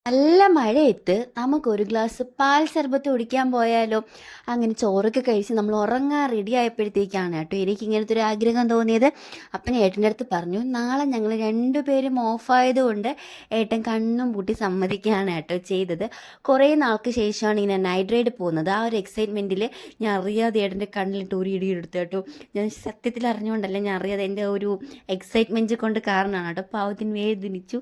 നല്ല മഴയത്ത് നമുക്കൊരു ഗ്ലാസ് പാൽ ശർബത്ത് കുടിക്കാൻ പോയാലോ? അങ്ങനെ ചോറൊക്കെ കഴിച്ച് നമ്മൾ ഉറങ്ങാൻ റെഡി ആയപ്പോഴത്തേക്കാണ് കേട്ടോ എനിക്ക് ഇങ്ങനത്തെ ഒരു ആഗ്രഹം തോന്നിയത്. അപ്പം ഞാൻ ഏട്ടൻ്റെ അടുത്ത് പറഞ്ഞു, നാളെ ഞങ്ങൾ രണ്ടുപേരും ഓഫായതുകൊണ്ട് ഏട്ടൻ കണ്ണും പൂട്ടി സമ്മതിക്കുകയാണ് കേട്ടോ ചെയ്തത്. കുറേ നാൾക്ക് ശേഷമാണ് ഇങ്ങനെ നൈറ്റ് റൈഡ് പോകുന്നത്. ആ ഒരു എക്സൈറ്റ്മെൻറ്റിൽ ഞാൻ അറിയാതെ ഏട്ടൻ്റെ കണ്ണിലിട്ട് ഒരു ഇടി എടുത്തു കേട്ടോ. ഞാൻ സത്യത്തിൽ അറിഞ്ഞുകൊണ്ടല്ല, ഞാൻ അറിയാതെ എൻ്റെ ഒരു എക്സൈറ്റ്മെൻറ്റ് കൊണ്ട് കാരണമാണ് കേട്ടോ. പാവത്തിന് വേദനിച്ചു.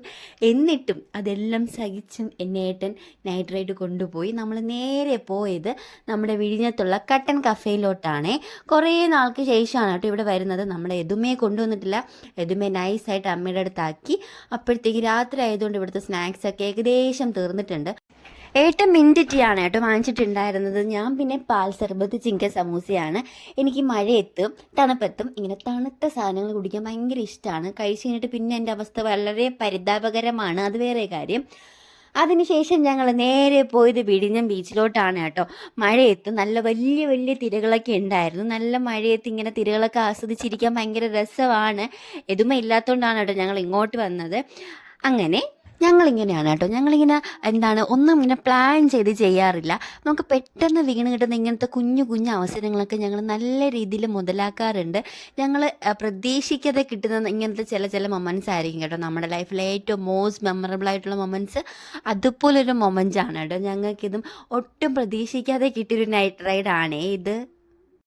എന്നിട്ടും അതെല്ലാം സഹിച്ചും എന്നെ ഏട്ടൻ നൈറ്റ് റൈഡ് കൊണ്ടുപോയി. നമ്മൾ നേരെ പോയത് നമ്മുടെ വിഴിഞ്ഞത്തുള്ള കട്ടൻ കഫേയിലോട്ടാണ്. കുറേ നാൾക്ക് ശേഷമാണ് കേട്ടോ ഇവിടെ വരുന്നത്. നമ്മുടെ എതുമയെ കൊണ്ടുവന്നിട്ടില്ല. എതുമയെ നൈസായിട്ട് അമ്മയുടെ അടുത്താക്കി. അപ്പോഴത്തേക്ക് രാത്രി ആയതുകൊണ്ട് ഇവിടുത്തെ സ്നാക്സൊക്കെ ഏകദേശം തീർന്നിട്ടുണ്ട്. ഏട്ടൻ മിൻറ്റ് ടീയാണ് കേട്ടോ വാങ്ങിച്ചിട്ടുണ്ടായിരുന്നത്. ഞാൻ പിന്നെ പാൽ സർബത്ത് ചിങ്ക സമൂസയാണ്. എനിക്ക് മഴയത്തും തണുപ്പത്തും ഇങ്ങനെ തണുത്ത സാധനങ്ങൾ കുടിക്കാൻ ഭയങ്കര ഇഷ്ടമാണ്. കഴിച്ച് കഴിഞ്ഞിട്ട് പിന്നെ എൻ്റെ അവസ്ഥ വളരെ പരിതാപകരമാണ്, അത് വേറെ കാര്യം. അതിനുശേഷം ഞങ്ങൾ നേരെ പോയത് വിഴിഞ്ഞം ബീച്ചിലോട്ടാണ് കേട്ടോ. മഴയത്ത് നല്ല വലിയ വലിയ തിരകളൊക്കെ ഉണ്ടായിരുന്നു. നല്ല മഴയത്ത് ഇങ്ങനെ തിരകളൊക്കെ ആസ്വദിച്ചിരിക്കാൻ ഭയങ്കര രസമാണ്. എതുമ ഇല്ലാത്തതുകൊണ്ടാണ് കേട്ടോ ഞങ്ങൾ ഇങ്ങോട്ട് വന്നത്. അങ്ങനെ ഞങ്ങളിങ്ങനെയാണ് കേട്ടോ, ഞങ്ങളിങ്ങനെ ഒന്നും ഇങ്ങനെ പ്ലാൻ ചെയ്ത് ചെയ്യാറില്ല. നമുക്ക് പെട്ടെന്ന് വീണ് കിട്ടുന്ന ഇങ്ങനത്തെ കുഞ്ഞു കുഞ്ഞു അവസരങ്ങളൊക്കെ ഞങ്ങൾ നല്ല രീതിയിൽ മുതലാക്കാറുണ്ട്. ഞങ്ങൾ പ്രതീക്ഷിക്കാതെ കിട്ടുന്ന ഇങ്ങനത്തെ ചില ചില മൊമെൻറ്റ്സ് ആയിരിക്കും കേട്ടോ നമ്മുടെ ലൈഫിലെ ഏറ്റവും മോസ്റ്റ് മെമ്മറബിൾ ആയിട്ടുള്ള മൊമെൻറ്റ്സ്. അതുപോലൊരു മൊമെൻറ്റാണ് കേട്ടോ ഞങ്ങൾക്കിതും. ഒട്ടും പ്രതീക്ഷിക്കാതെ കിട്ടിയൊരു നൈറ്റ് റൈഡാണേ ഇത്.